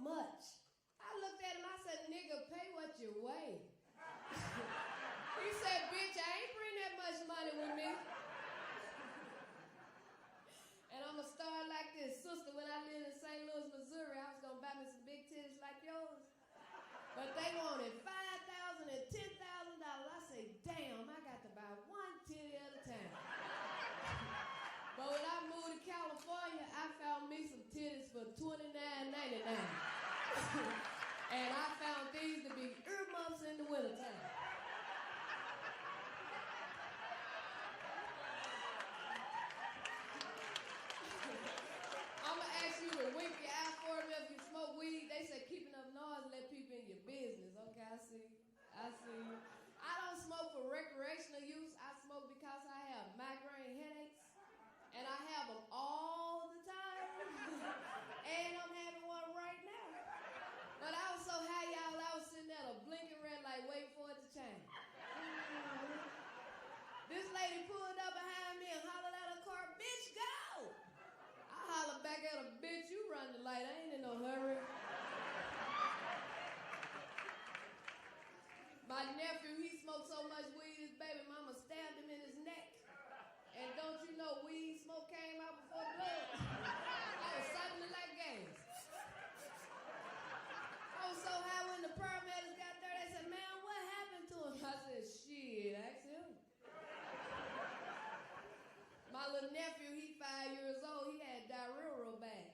much? I looked at him, I said, nigga, pay what you weigh. He said, bitch, I ain't bring that much money with me. And I'm going to start like this. Sister, when I lived in St. Louis, Missouri, I was going to buy me some big titties like yours. But they wanted $5,000 and $10,000. I say, damn, I got to buy one titty at a time. But when I moved to California, I found me some titties for $29.99. And I found these to be earmuffs in the wintertime. I'm going to ask you to wink your eye for me if you smoke weed. They say keeping up noise let people in your business. Okay, I see. I don't smoke for recreational use. I smoke because I have migraine headaches. And I have them all the time. And I'm having one right now. But I was so high, y'all, I was sitting at a blinking red light waiting for it to change. This lady pulled up behind me and hollered at her car, bitch, go! I hollered back at her, bitch, you run the light. I ain't in no hurry. My nephew, he smoked so much weed, his baby mama stabbed him in his neck. And don't you know weed smoke came out before blood? I was sucking it like gas. I was so high when the paramedics got there, they said, man, what happened to him? I said, shit, ask him. My little nephew, he 5 years old, he had diarrhea real bad.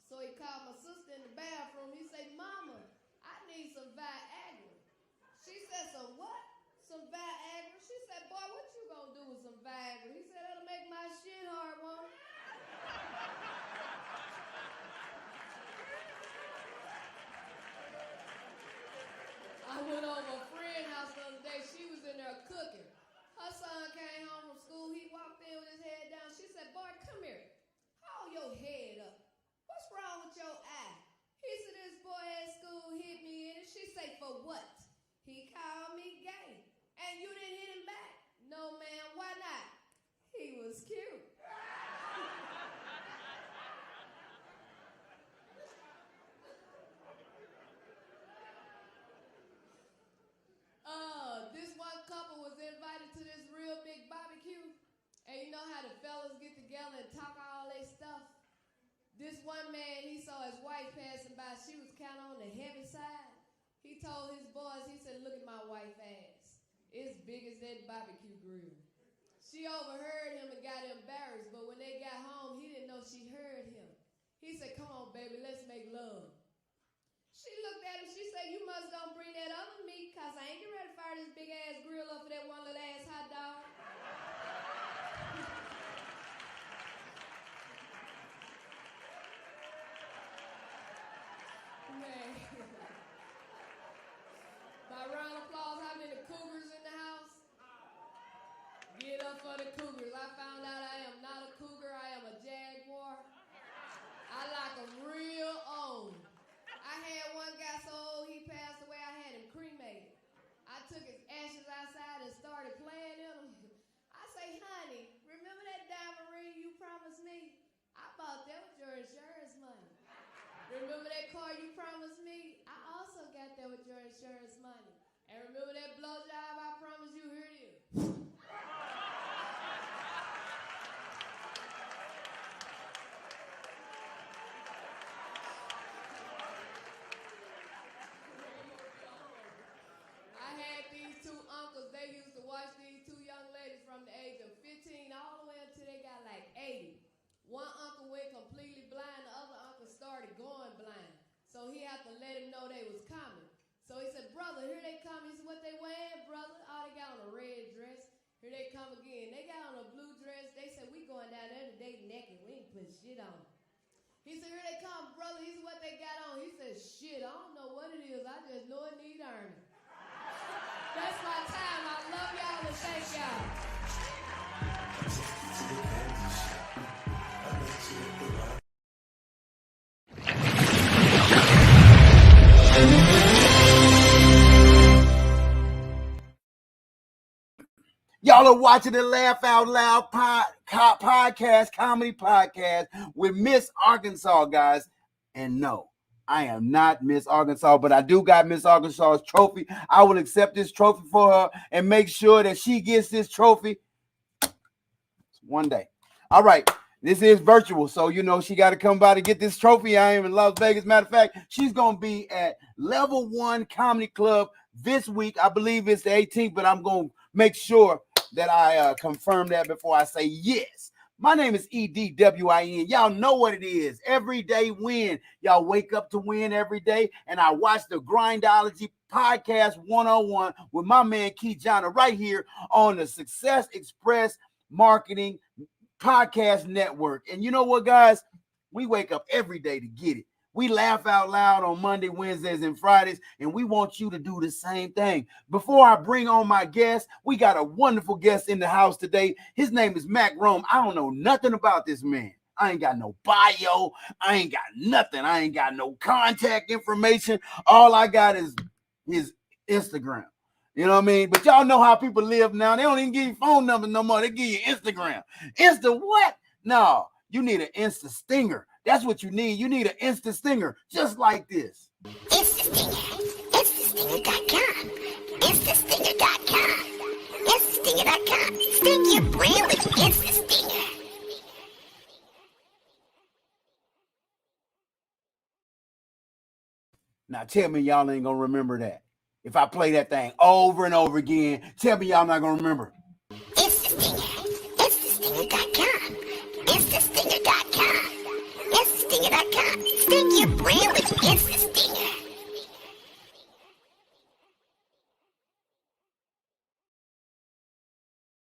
So he called my sister in the bathroom. He said, Mama, I need some Viagra. She said, some what? Some Viagra. She said, boy, what you gonna do with some Viagra? He said, that'll make my shit hard, won't it? I went over a friend's house the other day. She was in there cooking. Her son came home from school. He walked in with his head down. She said, boy, come here. Hold your head up. What's wrong with your eye? He said, this boy at school hit me in it. She said, for what? He called me gay. And you didn't hit him back? No, ma'am. Why not? He was cute. This one couple was invited to this real big barbecue. And you know how the fellas get together and talk all their stuff? This one man, he saw his wife passing by. She was kind of on the heavy side. He told his boys, he said, look at my wife's ass. It's big as that barbecue grill. She overheard him and got embarrassed, but when they got home, he didn't know she heard him. He said, come on, baby, let's make love. She looked at him, she said, you must gonna bring that other meat, cause I ain't getting ready to fire this big ass grill up for that one little ass hot dog. Man. By round of applause, how many cougars in the house? Get up for the cougars. I found out I am not a cougar, I am a jaguar. I like them real old. I had one guy so old he passed away, I had him cremated. I took his ashes outside and started playing in them. I say, honey, remember that diamond ring you promised me? I bought that with your insurance money. Remember that car you promised me? I also got that with your insurance money. And remember that blowjob I promised you? Here it is. I had these two uncles. They used to watch these two young ladies from the age of 15 all the way until they got like 80. One uncle went completely blind. The other uncle started going blind. So he had to let him know they was coming. So he said, brother, here they come. He said, what they wearing, brother? Oh, they got on a red dress. Here they come again. They got on a blue dress. They said, we going down there today naked. We ain't put shit on. He said, here they come, brother. He said, what they got on? He said, shit, I don't know what it is. I just know it need ironing. That's my time. I love y'all and thank y'all. Y'all are watching the Laugh Out Loud podcast, comedy podcast with Miss Arkansas, guys. And no, I am not Miss Arkansas, but I do got Miss Arkansas's trophy. I will accept this trophy for her and make sure that she gets this trophy one day. All right. This is virtual, so she got to come by to get this trophy. I am in Las Vegas. Matter of fact, she's gonna be at Level 1 Comedy Club this week. I believe it's the 18th, but I'm gonna make sure that I confirm that before I say yes. My name is EDWIN. Y'all know what it is. Everyday win. Y'all wake up to win every day, and I watch the Grindology Podcast 101 with my man Keith Johnner right here on the Success Express Marketing Podcast Network. And you know what, guys? We wake up every day to get it. We laugh out loud on Monday, Wednesdays, and Fridays, and we want you to do the same thing. Before I bring on my guest, we got a wonderful guest in the house today. His name is Mac Rome. I don't know nothing about this man. I ain't got no bio. I ain't got nothing. I ain't got no contact information. All I got is his Instagram. You know what I mean? But y'all know how people live now. They don't even give you phone numbers no more. They give you Instagram. Insta what? No, you need an Insta stinger. That's what you need. You need an Insta stinger, just like this. Insta stinger. InstaStinger.com. InstaStinger.com. InstaStinger.com. Sting your brand with Insta Stinger. Now tell me y'all ain't gonna remember that. If I play that thing over and over again, tell me y'all not gonna remember. InstaStinger. InstaStinger.com. InstaStinger.com. InstaStinger.com. Sting your brand with Insta Stinger.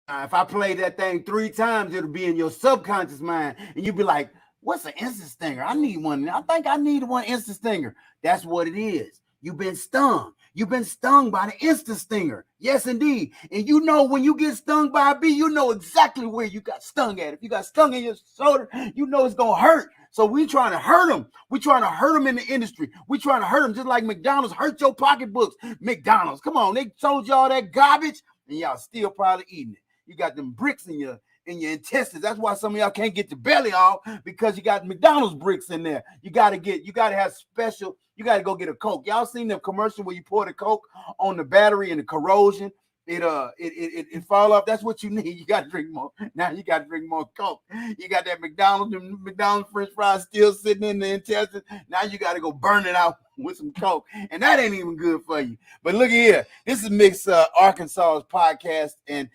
If I play that thing 3 times, it'll be in your subconscious mind, and you'll be like, what's an Insta stinger? I need one. I think I need one Insta stinger. That's what it is. You've been stung. You've been stung by the Insta stinger. Yes, indeed. And you know when you get stung by a bee, you know exactly where you got stung at. If you got stung in your shoulder, you know it's going to hurt. So we trying to hurt them. We trying to hurt them in the industry. We trying to hurt them just like McDonald's hurt your pocketbooks. McDonald's, come on. They sold y'all that garbage, and y'all still probably eating it. You got them bricks in your intestines. That's why some of y'all can't get your belly off, because you got McDonald's bricks in there. You got to have special. You got to go get a Coke. Y'all seen the commercial where you pour the Coke on the battery and the corrosion, it fall off. That's what you need. You got to drink more. Now you got to drink more Coke. You got that McDonald's French fries still sitting in the intestines. Now you got to go burn it out with some Coke, and that ain't even good for you. But look here, this is Miss Arkansas's podcast, and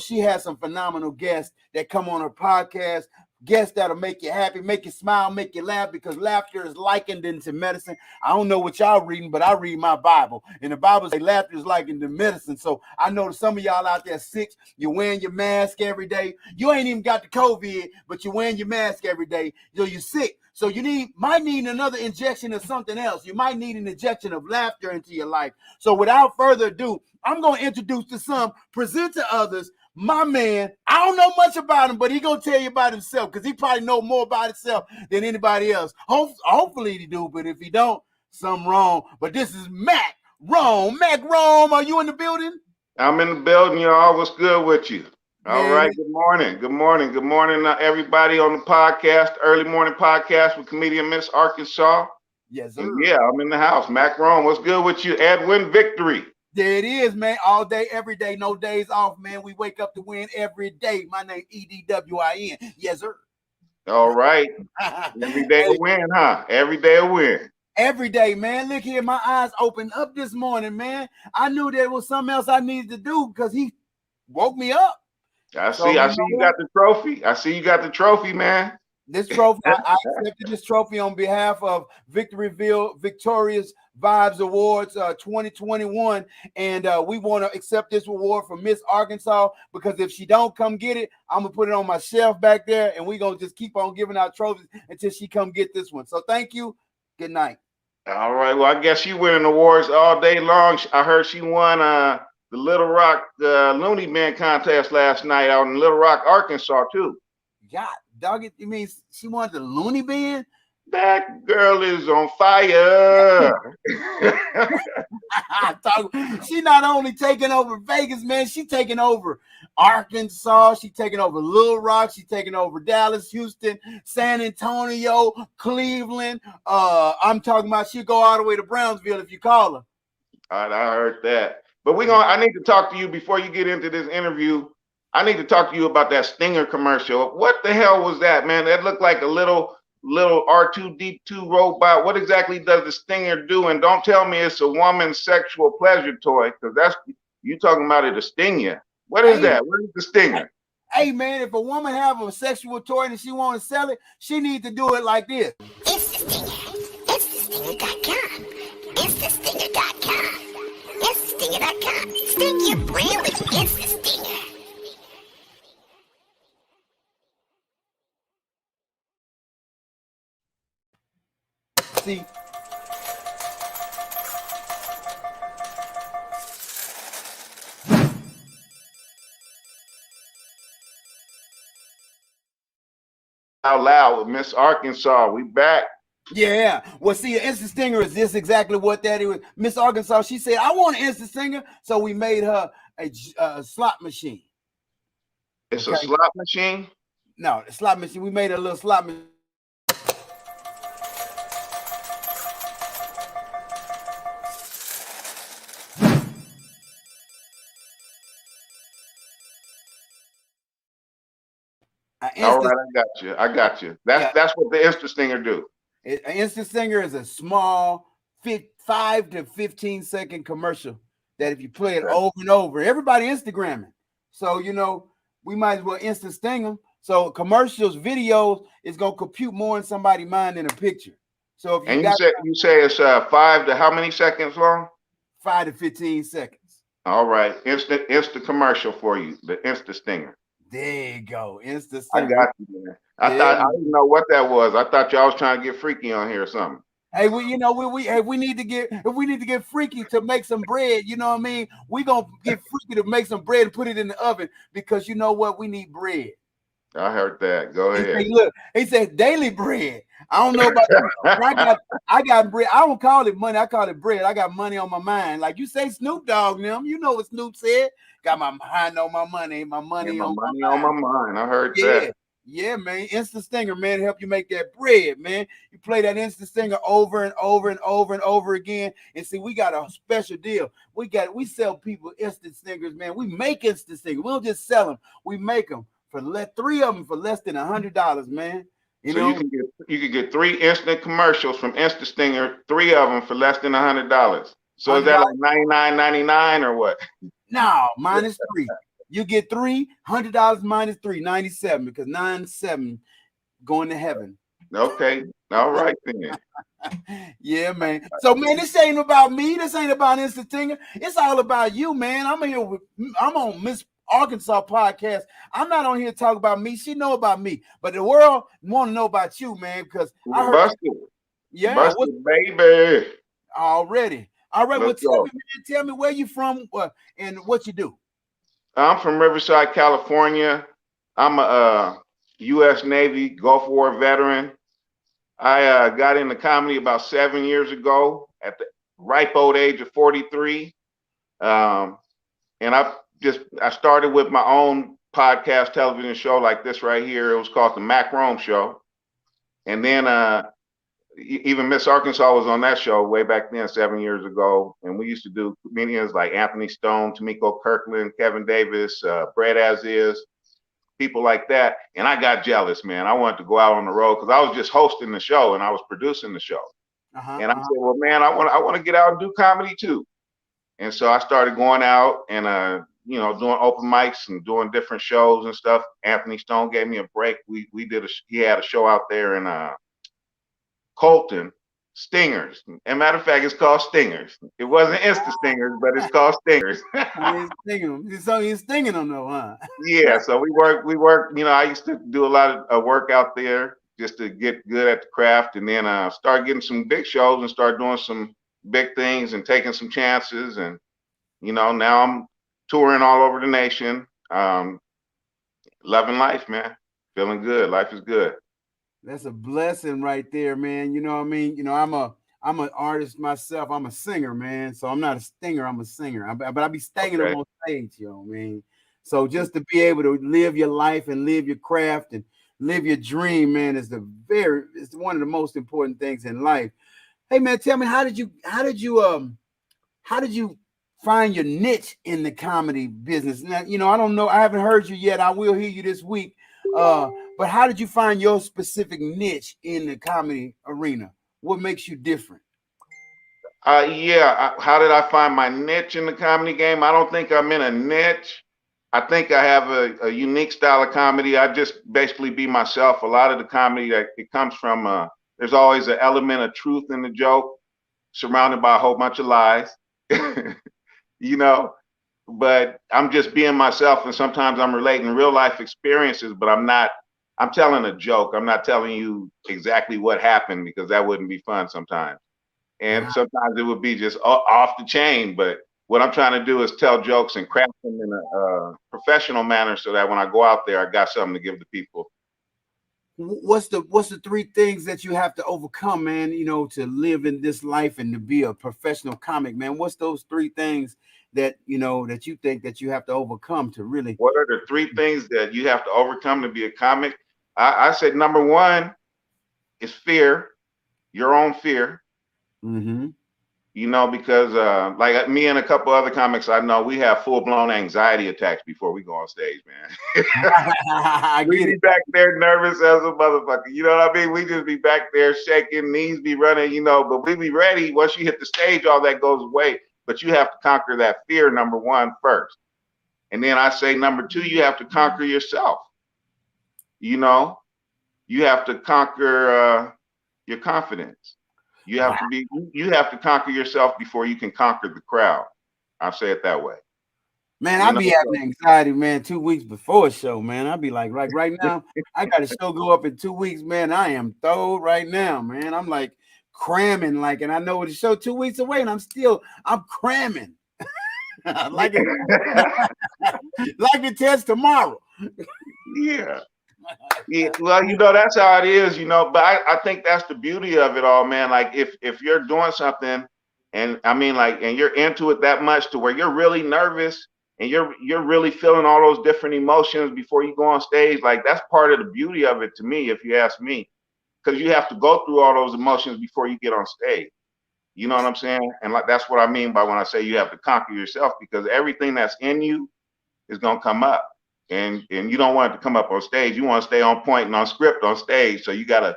she has some phenomenal guests that come on her podcast. Guests that'll make you happy, make you smile, make you laugh, because laughter is likened into medicine. I don't know what y'all reading, but I read my Bible, and the Bible says laughter is likened to medicine. So I know some of y'all out there sick. You're wearing your mask every day. You ain't even got the COVID, but you're wearing your mask every day. You're sick. So you might need another injection of something else. You might need an injection of laughter into your life. So without further ado, I'm going to introduce to some, present to others, my man. I don't know much about him, but he gonna tell you about himself, because he probably know more about himself than anybody else. Hopefully he do, but if he don't, something wrong. But this is Mac Rome. Mac Rome, are you in the building? I'm in the building, y'all. What's good with you? All Man. right. Good morning. Good morning. Good morning, everybody on the podcast, early morning podcast with comedian Miss Arkansas. Yes, sir. And yeah, I'm in the house. Mac Rome, what's good with you? Edwin Victory. There it is, man. All day, every day, no days off, man. We wake up to win every day. My name EDWIN. Yes, sir. All right. Every day a win, huh? Every day a win. Every day, man. Look here, my eyes opened up this morning, man. I knew there was something else I needed to do, because he woke me up. I see you got the trophy. I see you got the trophy, man. This trophy, I accepted this trophy on behalf of Victorious Vibes Awards 2021, and we want to accept this award from Miss Arkansas, because if she don't come get it, I'm gonna put it on my shelf back there, and we're gonna just keep on giving out trophies until she come get this one. So thank you. Good night. All right. Well, I guess she winning awards all day long. I heard she won the Little Rock Looney Bin contest last night out in Little Rock, Arkansas, too. God, dog, it means she wanted the Looney Bin? That girl is on fire. She not only taking over Vegas, man, she taking over Arkansas. She taking over Little Rock. She taking over Dallas, Houston, San Antonio, Cleveland. I'm talking about she'll go all the way to Brownsville if you call her. I heard that. But I need to talk to you before you get into this interview. I need to talk to you about that Stinger commercial. What the hell was that, man? That looked like a little R2D2 robot. What exactly does the Stinger do? And don't tell me it's a woman's sexual pleasure toy, because that's you talking about it to sting you. What is that? What is the Stinger? Hey man, if a woman have a sexual toy and she want to sell it, she needs to do it like this. It's the Stinger. It's the Stinger.com. It's the Stinger.com. It's the Stinger.com. Sting your brand with It's the Stinger. See, Out loud with Miss Arkansas. We back. yeah. Well, see, an instant stinger is this exactly what that is. Miss Arkansas, she said, I want an instant stinger, so we made her a slot machine. It's a slot machine? No, a slot machine. We made a little slot machine. All right, I got you. That's what the instant stinger do. An instant stinger is a small 5 to 15-second commercial that if you play it over and over, everybody Instagramming. So we might as well instant sting them. So commercials, videos is gonna compute more in somebody's mind than a picture. So if you say it's 5 to how many seconds long? 5 to 15 seconds. All right, instant commercial for you, the instant stinger. There you go. Instant stinger. I got you, man. I didn't know what that was. I thought y'all was trying to get freaky on here or something. Hey, we need to get freaky to make some bread. You know what I mean? We gonna get freaky to make some bread and put it in the oven because you know what? We need bread. I heard that. Go ahead. Look, he said daily bread. I don't know about you. I got bread. I don't call it money. I call it bread. I got money on my mind. Like you say, Snoop Dogg, them. You know what Snoop said? Got my mind on my money. My money on my mind. I heard that. Yeah, man. Instant stinger, man, help you make that bread, man. You play that instant stinger over and over and over and over again. And see, we got a special deal. We sell people instant stingers, man. We make instant stingers. We don't just sell them. We make them for 3 of them for less than $100, man. You can get 3 instant commercials from Instant Stinger, 3 of them for less than $100. So is that like $99.99 or what? No, minus 3. You get $300 minus 3, $97, because 97 going to heaven. Okay. All right then. Yeah, man. So man, this ain't about me. This ain't about Instant Stinger. It's all about you, man. I'm on Miss Arkansas podcast. I'm not on here to talk about me. She know about me, but the world want to know about you, man, because I heard Busted, baby. Already. All right. Well, tell me where you from and what you do. I'm from Riverside, California. I'm a U.S. Navy Gulf War veteran. I got into comedy about 7 years ago at the ripe old age of 43. And I started with my own podcast television show like this right here. It was called The Mac Rome Show. And then even Miss Arkansas was on that show way back then, 7 years ago. And we used to do comedians like Anthony Stone, Tamiko Kirkland, Kevin Davis, Brett As Is, people like that. And I got jealous, man. I wanted to go out on the road because I was just hosting the show and I was producing the show. And I said, well, man, I want to get out and do comedy too. And so I started going out and, doing open mics and doing different shows and stuff. Anthony Stone gave me a break. He had a show out there in Colton, Stingers. And matter of fact, it's called Stingers. It wasn't Instant Stingers, but it's called Stingers. He's stinging them though, huh? Yeah, so we work, I used to do a lot of work out there just to get good at the craft, and then start getting some big shows and start doing some big things and taking some chances. And, now I'm touring all over the nation. Loving life, man. Feeling good. Life is good. That's a blessing right there, man. You know what I mean? I'm an artist myself. I'm a singer, man. So I'm not a stinger. I'm a singer. But I be stinging them on stage, you know what I mean? So just to be able to live your life and live your craft and live your dream, man, it's one of the most important things in life. Hey man, tell me, how did you find your niche in the comedy business? Now, I don't know, I haven't heard you yet. I will hear you this week. But how did you find your specific niche in the comedy arena? What makes you different? Yeah. How did I find my niche in the comedy game? I don't think I'm in a niche. I think I have a unique style of comedy. I just basically be myself. A lot of the comedy that it comes from, there's always an element of truth in the joke, surrounded by a whole bunch of lies, you know. But I'm just being myself, and sometimes I'm relating real life experiences, but I'm telling a joke. I'm not telling you exactly what happened because that wouldn't be fun sometimes. And sometimes it would be just off the chain. But what I'm trying to do is tell jokes and craft them in a professional manner so that when I go out there, I got something to give the people. What's the three things that you have to overcome, man, to live in this life and to be a professional comic, man? What's those three things that that you think that you have to overcome to really? What are the three things that you have to overcome to be a comic? I said number one is fear, your own fear. Mm-hmm. Because like me and a couple other comics I know, we have full blown anxiety attacks before we go on stage, man. I We get be it. back there nervous as a motherfucker. You know what I mean? We just be back there shaking, knees be running, but we be ready. Once you hit the stage, all that goes away. But you have to conquer that fear, number one, first. And then I say number two, you have to conquer yourself. You have to conquer your confidence. You have to conquer yourself before you can conquer the crowd. I'll say it that way. Man, I be having anxiety, man, 2 weeks before a show, man. I be like right now, I got a show go up in 2 weeks, man. I am throwed right now, man. I'm like cramming, and I know the show 2 weeks away, and I'm cramming. like it, like the test tomorrow. Yeah. Yeah, well, that's how it is, but I think that's the beauty of it all, man. Like if you're doing something and I mean and you're into it that much to where you're really nervous and you're really feeling all those different emotions before you go on stage, like that's part of the beauty of it to me, if you ask me, because you have to go through all those emotions before you get on stage. You know what I'm saying? And that's what I mean by when I say you have to conquer yourself, because everything that's in you is gonna come up. And you don't want it to come up on stage. You want to stay on point and on script on stage. So you gotta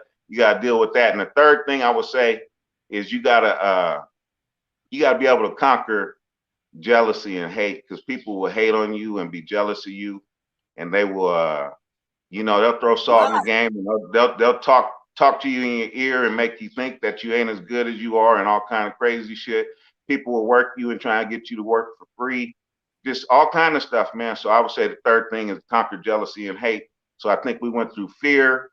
deal with that. And the third thing I would say is you gotta be able to conquer jealousy and hate, because people will hate on you and be jealous of you, and they will they'll throw salt in the game, and they'll talk to you in your ear and make you think that you ain't as good as you are and all kind of crazy shit. People will work you and try and get you to work for free. Just all kind of stuff, man. So I would say the third thing is conquer jealousy and hate. So I think we went through fear,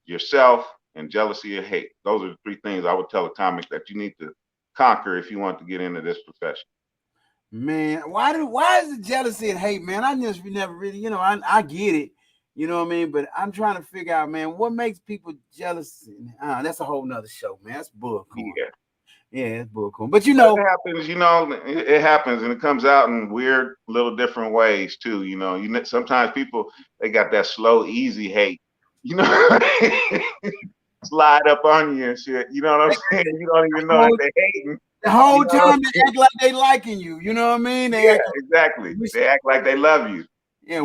yourself, and jealousy and hate. Those are the three things I would tell a comic that you need to conquer if you want to get into this profession. Man, why is it jealousy and hate, man? I just never really, I get it, you know what I mean? But I'm trying to figure out, man, what makes people jealous? That's a whole nother show, man. That's bullcorn. Yeah, it's bullcorn. But it happens, it happens, and it comes out in weird little different ways too. Sometimes people, they got that slow, easy hate. Slide up on you and shit. You know what I'm saying? You don't even know that they're hating. The whole time they act like they liking you. You know what I mean? Exactly. They act like they love you. Yeah,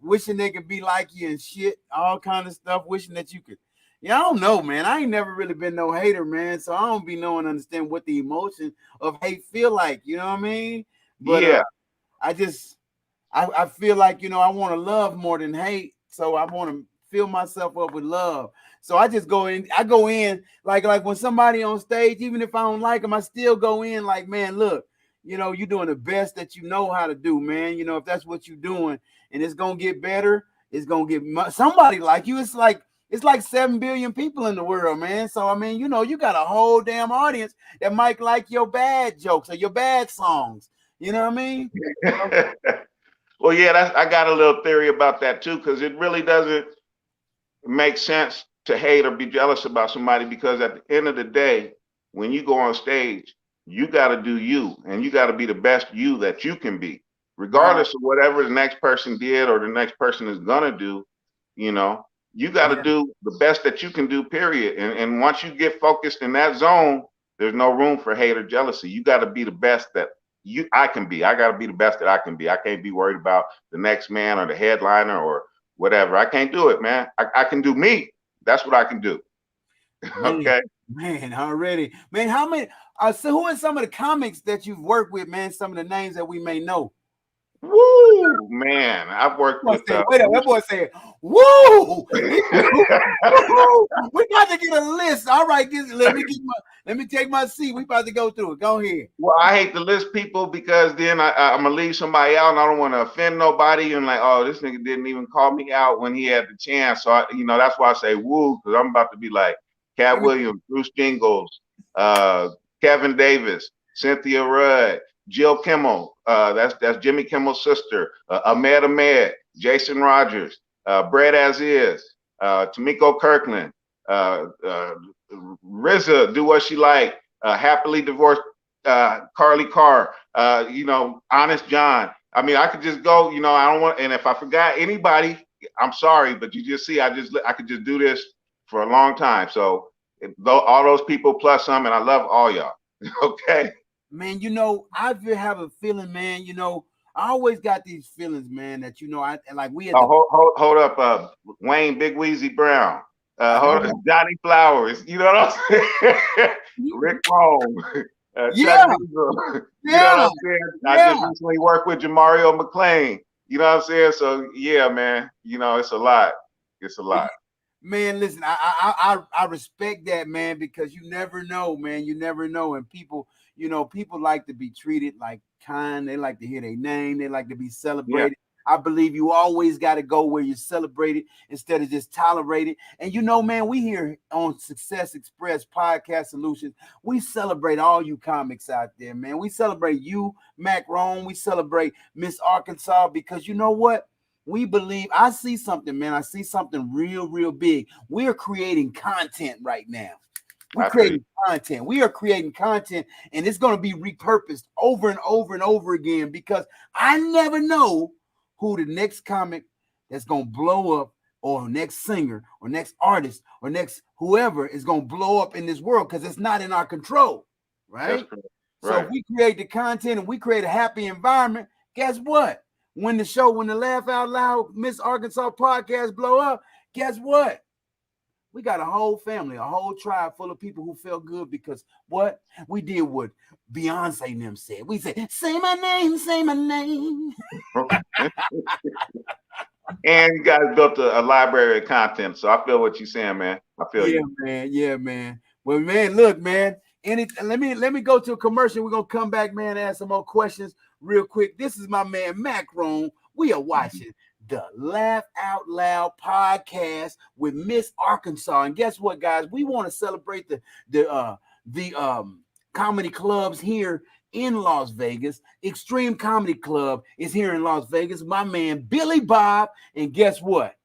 wishing they could be like you and shit, all kind of stuff. Wishing that you could. Yeah, I don't know, man. I ain't never really been no hater, man. So I don't be knowing, understand what the emotion of hate feel like. You know what I mean? But I feel like, I want to love more than hate. So I want to fill myself up with love. So I just go in. I go in like when somebody on stage, even if I don't like them, I still go in like, man, look, you're doing the best that you know how to do, man. If that's what you're doing, and it's gonna get better, it's gonna get somebody like you. It's like 7 billion people in the world, man. So I mean, you got a whole damn audience that might like your bad jokes or your bad songs. You know what I mean? Well, yeah, I got a little theory about that too, because it really doesn't make sense to hate or be jealous about somebody, because at the end of the day, when you go on stage, you got to do you, and you got to be the best you that you can be. regardless of whatever the next person did or the next person is gonna do. You know, you got to do the best that you can do, period. And once you get focused in that zone, there's no room for hate or jealousy. You got to be the best that I can be. I got to be the best that I can be. I can't be worried about the next man or the headliner or whatever. I can't do it, man. I can do me. That's what I can do. Okay. Man, already. Man, how many? So who are some of the comics that you've worked with, man? Some of the names that we may know. Woo, man! I've worked with. Wait up, that boy said, "Woo!" We about to get a list. All right, let me take my seat. We about to go through it. Go ahead. Well, I hate to list people because then I'm gonna leave somebody out, and I don't want to offend nobody. And like, oh, this nigga didn't even call me out when he had the chance. So that's why I say woo, because I'm about to be like Cat Williams, Bruce Jingles, Kevin Davis, Cynthia Rudd, Jill Kimmel, that's Jimmy Kimmel's sister, Ahmed, Jason Rogers, Brad Aziz, Tamiko Kirkland, RZA, Do What She Like, Happily Divorced, Carly Carr, Honest John. I mean, I could just go, I don't want, and if I forgot anybody, I'm sorry, but you just see, I could just do this for a long time. So all those people plus some, and I love all y'all. Okay. Man, I have a feeling, man, I always got these feelings, man, that, we had hold up, Wayne Big Weezy Brown, hold up, Johnny Flowers, you know what I'm saying? Rick Rome, yeah. Chuck Diesel, you know what I'm saying? I just recently worked with Jamario McClain, you know what I'm saying? So yeah, man, it's a lot. It's a lot. Man, listen, I respect that, man, because you never know, man. You never know. And people, people like to be treated like kind. They like to hear their name. They like to be celebrated. Yeah. I believe you always got to go where you're celebrated instead of just tolerated. And, man, we here on Success Express Podcast Solutions, we celebrate all you comics out there, man. We celebrate you, Mac Rome. We celebrate Miss Arkansas because you know what? We believe, I see something, man. I see something real, real big. We are creating content right now. We're creating content. We are creating content, and it's going to be repurposed over and over and over again because I never know who the next comic that's going to blow up or next singer or next artist or next whoever is going to blow up in this world because it's not in our control, right? So if we create the content and we create a happy environment, guess what? When the Laugh Out Loud Miss Arkansas podcast blow up, guess what? We got a whole family, a whole tribe full of people who felt good because what? We did what Beyonce and them said. We said, say my name, say my name. And you guys built a library of content. So I feel what you're saying, man. I feel you. Man. Yeah, man. Well, man, look, man. Let me go to a commercial. We're going to come back, man, and ask some more questions real quick. This is my man, Mac Rome. We are watching the Laugh Out Loud podcast with Miss Arkansas. And guess what, guys? We want to celebrate the comedy clubs here in Las Vegas. Extreme Comedy Club is here in Las Vegas. My man, Billy Bob. And guess what?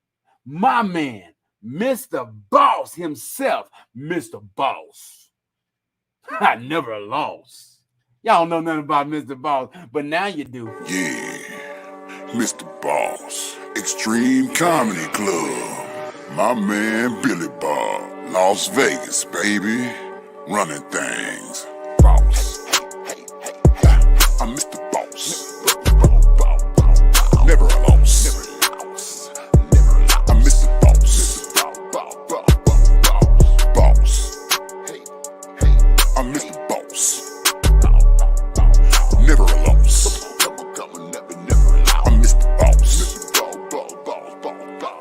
My man, Mr. Boss himself, Mr. Boss. I never lost. Y'all don't know nothing about Mr. Boss, but now you do. Yeah, Mr. Boss, Extreme Comedy Club. My man Billy Bob, Las Vegas, baby, running things. Boss, I'm Mr. Boss. Never a loss. I'm Mr. Boss. Boss. I'm Mr. Boss. Never a loss. I'm Mr. Boss.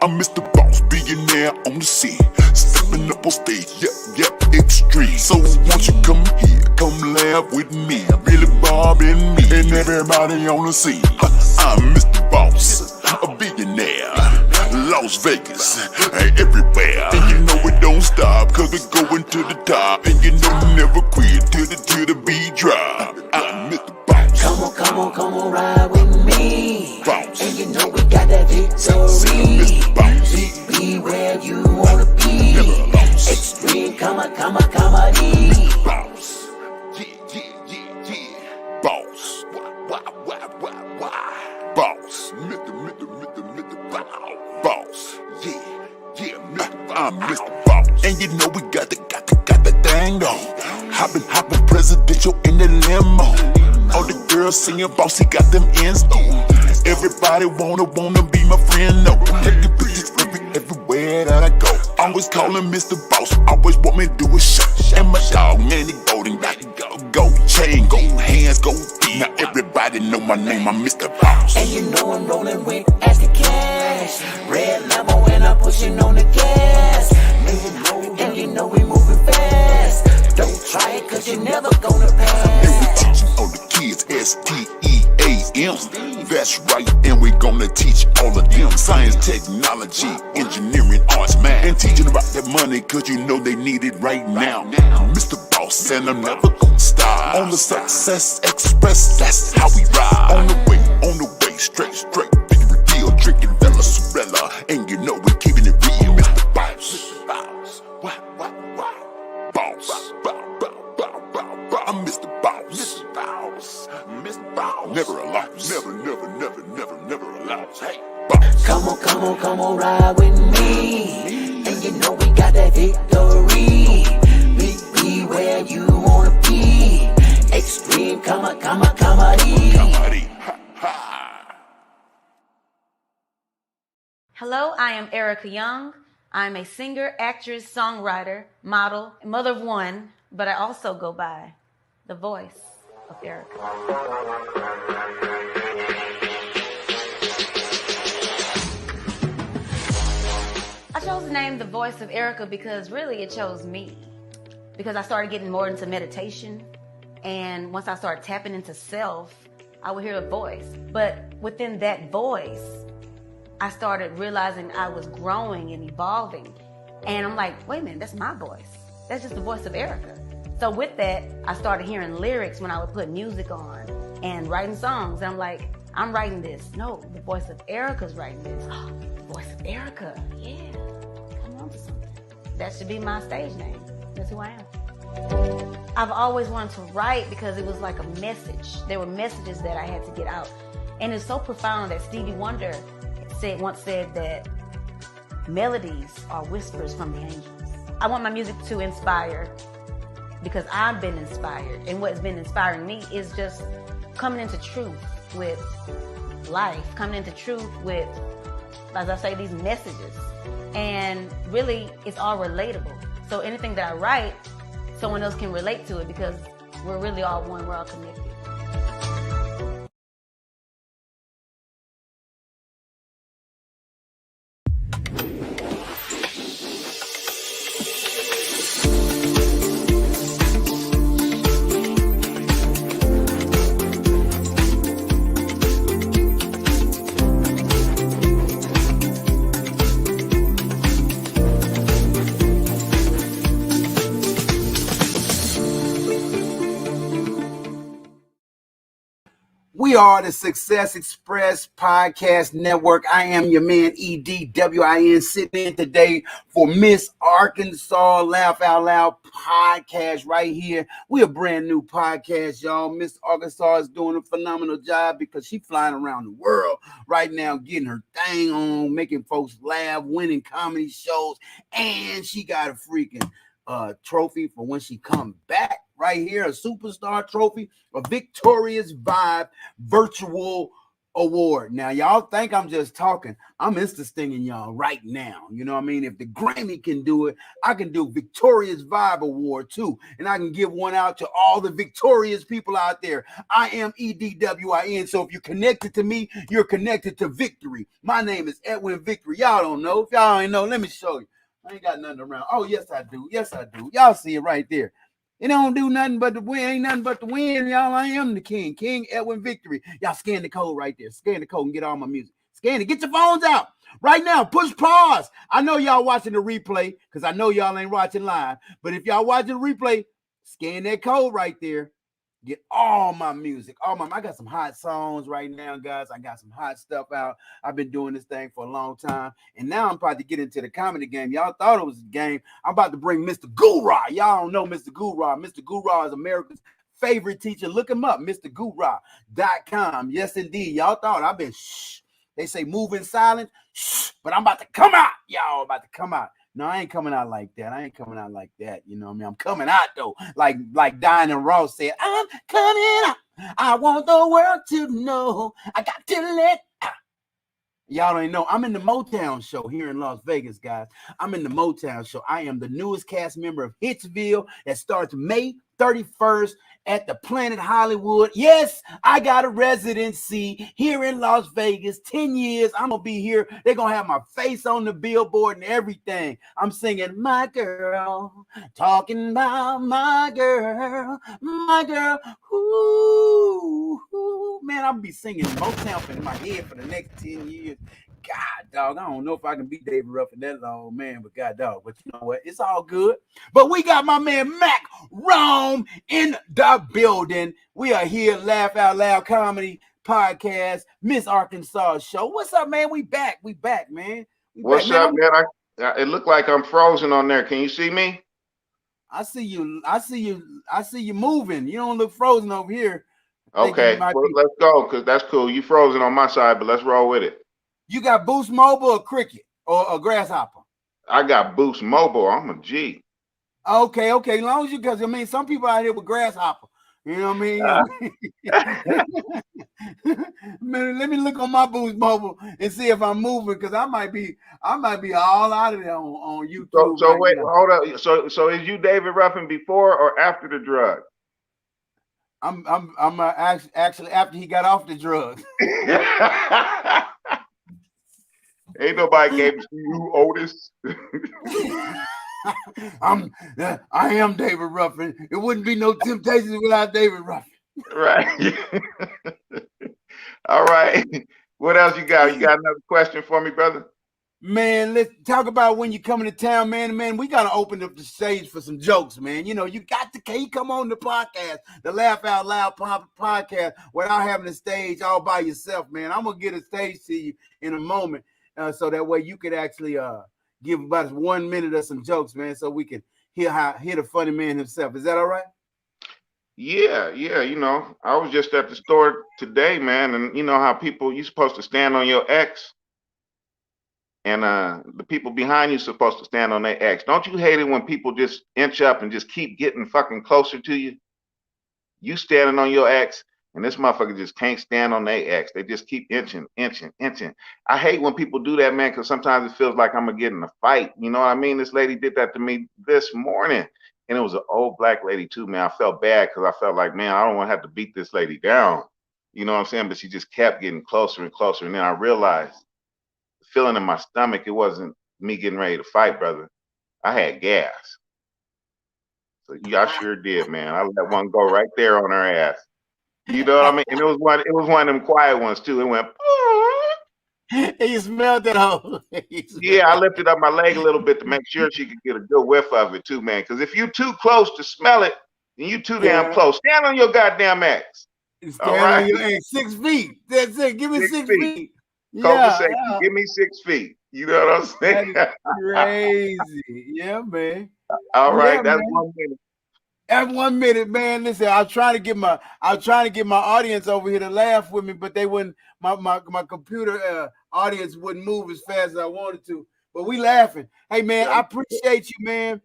I'm Mr. Boss, billionaire on the scene. Stepping up on stage, yep, extreme. So won't you come here, come laugh with me. Billy Bob and me, and everybody on the scene. I'm Mr. Boss, a billionaire. Las Vegas, everywhere. And you know it don't stop, cause we're going to the top. And you know never quit till the beat drop. I'm Mr. Boss. Come on, ride with me. Boss. And you know we got that victory. Mr. Boss. Be where you wanna be. Never lost. Extreme comedy. Boss. Yeah. Boss. Why? with presidential in the limo. All the girls singing bossy got them ends on. Everybody wanna be my friend, no. Taking pictures everywhere that I go. Always calling Mr. Boss, always want me to do a show. And my dog, man, he golden, got go chain, go hands, go feet. Now everybody know my name, I'm Mr. Boss. And you know I'm rolling with extra cash. Red level and I'm pushing on the gas. And you know we moving fast. Don't try it cause you're never gonna pass. And we teaching all the kids STEAM. That's right, and we gonna teach all of them science, technology, engineering, arts, math, and teaching about that money cause you know they need it right now. Mr. Boss, and I'm never gonna stop. On the Success Express, that's how we ride. On the way, straight, big reveal, drinking Bella Sorella, and you know we keeping it real, Mr. Boss. Boss, I'm Mr. Boss. Mr. Boss. Never a loss. Never a loss. Hey, Boss. Come on, ride with me. And you know we got that victory. Be where you wanna be. Extreme, comedy. Hello, I am Erica Young. I'm a singer, actress, songwriter, model, mother of one, but I also go by the voice of Erica. I chose the name The Voice of Erica because really it chose me. Because I started getting more into meditation, and once I started tapping into self, I would hear a voice. But within that voice, I started realizing I was growing and evolving. And I'm like, wait a minute, that's my voice. That's just the voice of Erica. So with that, I started hearing lyrics when I would put music on and writing songs. And I'm like, I'm writing this. No, the voice of Erica's writing this. Oh, the voice of Erica. Yeah, come on to something. That should be my stage name. That's who I am. I've always wanted to write because it was like a message. There were messages that I had to get out. And it's so profound that Stevie Wonder once said that melodies are whispers from the angels. I want my music to inspire because I've been inspired. And what's been inspiring me is just coming into truth with life, coming into truth with, as I say, these messages. And really, it's all relatable. So anything that I write, someone else can relate to it because we're really all one, we're all connected. We are the Success Express Podcast Network. I am your man, EDWIN, sitting in today for Miss Arkansas Laugh Out Loud podcast right here. We're a brand new podcast, y'all. Miss Arkansas is doing a phenomenal job because she's flying around the world right now, getting her thing on, making folks laugh, winning comedy shows, and she got a freaking trophy for when she come back. Right here, a superstar trophy, a Victorious Vibe virtual award. Now, y'all think I'm just talking. I'm insta-stinging y'all right now. You know what I mean? If the Grammy can do it, I can do Victorious Vibe Award too. And I can give one out to all the victorious people out there. I am EDWIN. So if you're connected to me, you're connected to victory. My name is Edwin Victory. Y'all don't know. If y'all ain't know, let me show you. I ain't got nothing around. Oh, yes, I do. Yes, I do. Y'all see it right there. It don't do nothing but the win. Ain't nothing but the win, y'all. I am the king. King Edwin Victory. Y'all scan the code right there. Scan the code and get all my music. Scan it. Get your phones out. Right now, push pause. I know y'all watching the replay because I know y'all ain't watching live. But if y'all watching the replay, scan that code right there. Get all my music. I got some hot songs right now, guys. I got some hot stuff out. I've been doing this thing for a long time. And now I'm about to get into the comedy game. Y'all thought it was a game. I'm about to bring Mr. Guru. Y'all don't know Mr. Guru. Mr. Guru is America's favorite teacher. Look him up, MrGuru.com. Yes, indeed. Y'all thought I've been They say move in silence. But I'm about to come out. Y'all about to come out. No, I ain't coming out like that. I ain't coming out like that. You know what I mean? I'm coming out though, like Diana Ross said, I'm coming out. I want the world to know. I got to let out. Y'all don't know. I'm in the Motown show here in Las Vegas, guys. I'm in the Motown show. I am the newest cast member of Hitsville that starts May 31st at the Planet Hollywood. Yes, I got a residency here in Las Vegas. 10 years. I'm going to be here. They're going to have my face on the billboard and everything. I'm singing my girl, talking about my girl, my girl. Ooh, ooh. Man, I'll be singing Motown in my head for the next 10 years. God, dog, I don't know if I can beat David Ruffin that long, man, but God, dog, but you know what? It's all good. But we got my man Mac Rome in the building. We are here, Laugh Out Loud Comedy Podcast, Miss Arkansas Show. What's up, man? We back, man. What's up, man? It looked like I'm frozen on there. Can you see me? I see you moving. You don't look frozen over here. Okay, well, let's go, because that's cool. You frozen on my side, but let's roll with it. You got Boost Mobile or Cricket or a Grasshopper? I got Boost Mobile. I'm a G. Okay. As long as you, because I mean, some people out here with Grasshopper. You know what I mean? Man, let me look on my Boost Mobile and see if I'm moving, because I might be all out of there on YouTube. So wait, hold up. So is you David Ruffin before or after the drug? I'm actually after he got off the drugs. Ain't nobody gave it to you, Otis. I am David Ruffin. It wouldn't be no Temptations without David Ruffin. Right. All right. What else you got? You got another question for me, brother? Man, let's talk about when you're coming to town, man. Man, we got to open up the stage for some jokes, man. You know, you come on the podcast, the Laugh Out Loud podcast, without having a stage all by yourself, man. I'm going to get a stage to you in a moment, so that way you could actually give about 1 minute of some jokes, man, so we can hear the funny man himself. Is that all right? Yeah. You know, I was just at the store today, man, and you know how you're supposed to stand on your X, and the people behind you supposed to stand on their X. Don't you hate it when people just inch up and just keep getting fucking closer to you? You standing on your X, and this motherfucker just can't stand on their X. They just keep inching. I hate when people do that, man, because sometimes it feels like I'm gonna get in a fight. You know what I mean? This lady did that to me this morning, and it was an old black lady too, man. I felt bad because I felt like, man, I don't want to have to beat this lady down. You know what I'm saying? But she just kept getting closer and closer, and then I realized the feeling in my stomach, it wasn't me getting ready to fight, brother. I had gas. So yeah, I sure did, man. I let one go right there on her ass. You know what I mean? And it was one of them quiet ones too. It went. You smelled it all. Yeah, I lifted up my leg a little bit to make sure she could get a good whiff of it too, man. Because if you too close to smell it, then you too damn close. Stand on your goddamn X. Stand on your X. 6 feet. That's it. Give me 6 feet. Conversation. Give me 6 feet. You know what I'm saying? That is crazy. Yeah, man. All right, that's man. 1 minute. At 1 minute, man. Listen, I was trying to get my audience over here to laugh with me, but they wouldn't. My computer audience wouldn't move as fast as I wanted to. But we laughing. Hey, man, I appreciate you, man.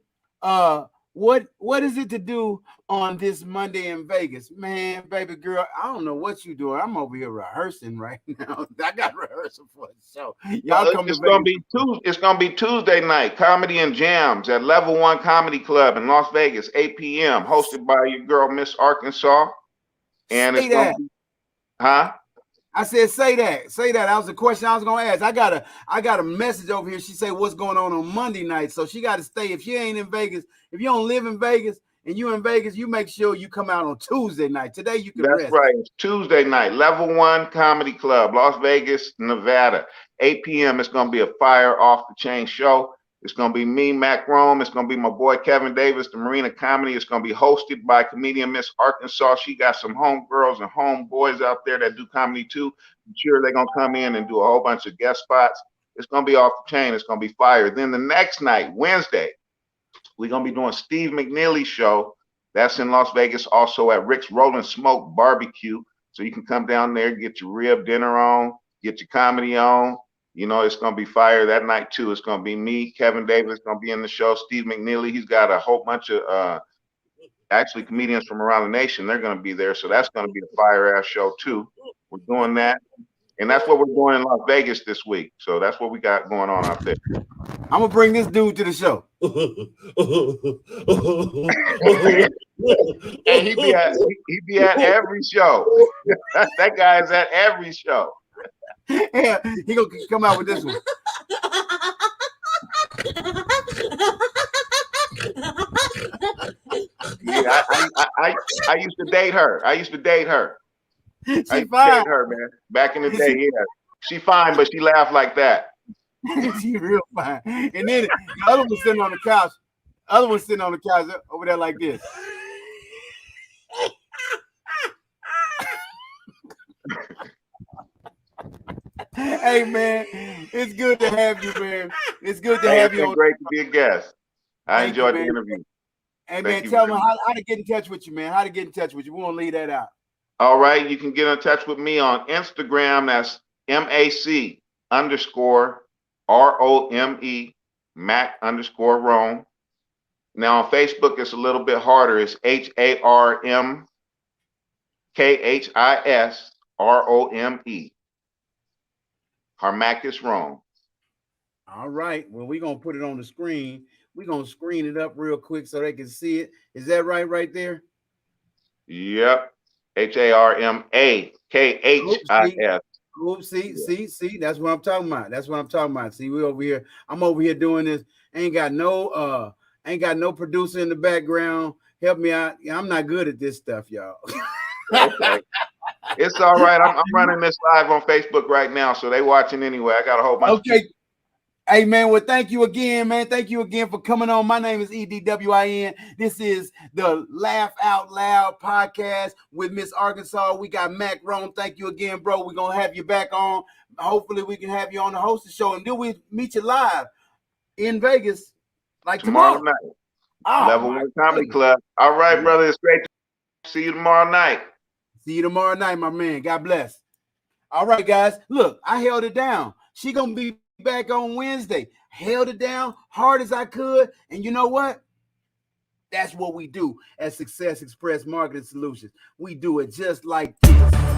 What is it to do on this Monday in Vegas, man? Baby girl, I don't know what you doing. I'm over here rehearsing right now. I got rehearsal for the show. Y'all come it's gonna be Tuesday night, Comedy and Jams at Level 1 Comedy Club in Las Vegas, 8 p.m. hosted by your girl Miss Arkansas. And it's gonna be, I said, say that. That was the question I was gonna ask. I got a message over here. She said, what's going on Monday night? So she got to stay. If she ain't in Vegas, if you don't live in Vegas and you in Vegas, you make sure you come out on Tuesday night. Today you can rest. That's right. It's Tuesday night, Level 1 Comedy Club, Las Vegas, Nevada, 8 p.m. It's gonna be a fire off the chain show. It's going to be me, Mac Rome. It's going to be my boy, Kevin Davis, the Marina Comedy. It's going to be hosted by comedian Miss Arkansas. She got some homegirls and homeboys out there that do comedy too. I'm sure they're going to come in and do a whole bunch of guest spots. It's going to be off the chain. It's going to be fire. Then the next night, Wednesday, we're going to be doing Steve McNeely's show. That's in Las Vegas, also at Rick's Rollin' Smoke Barbecue. So you can come down there, get your rib dinner on, get your comedy on. You know, it's going to be fire that night too. It's going to be me, Kevin Davis going to be in the show, Steve McNeely. He's got a whole bunch of actually comedians from around the nation. They're going to be there. So that's going to be a fire ass show too. We're doing that. And that's what we're doing in Las Vegas this week. So that's what we got going on out there. I'm going to bring this dude to the show. And he be at every show. That guy is at every show. Yeah, he gonna come out with this one. Yeah, I used to date her. She I fine. date her, man. Back in the day, yeah. She fine, but she laughed like that. She real fine. And then the other one sitting on the couch. Other one sitting on the couch over there like this. Hey man, it's good to have you, man. It's good to have you on. Great to be a guest. I enjoyed the man. interview. Hey man, tell me how to get in touch with you, man. How to get in touch with you. We won't leave that out. All right, you can get in touch with me on Instagram. That's MAC_ROME, Mac_Rome. Now on Facebook, it's a little bit harder. It's HARMKHISROME. Harmachis Rome. All right. Well, we're going to put it on the screen. We're going to screen it up real quick so they can see it. Is that right there? Yep. HARMAKHIS. Oops, see, that's what I'm talking about. See, we over here. I'm over here doing this. Ain't got no producer in the background. Help me out. I'm not good at this stuff, y'all. Okay. It's all right. I'm running this live on Facebook right now, so they watching anyway. I got a whole bunch. Okay. Hey man, well, thank you again, man. Thank you again for coming on. My name is EDWIN. This is the Laugh Out Loud podcast with Miss Arkansas. We got Mac Rome. Thank you again, bro. We're gonna have you back on. Hopefully, we can have you on the hosting show, and then we meet you live in Vegas, like tomorrow night. Oh, Level 1 Comedy Club. All right, brother. It's great to see you tomorrow night. See you tomorrow night, my man. God bless. All right, guys. Look, I held it down. She gonna be back on Wednesday. Held it down hard as I could. And you know what? That's what we do at Success Express Marketing Solutions. We do it just like this.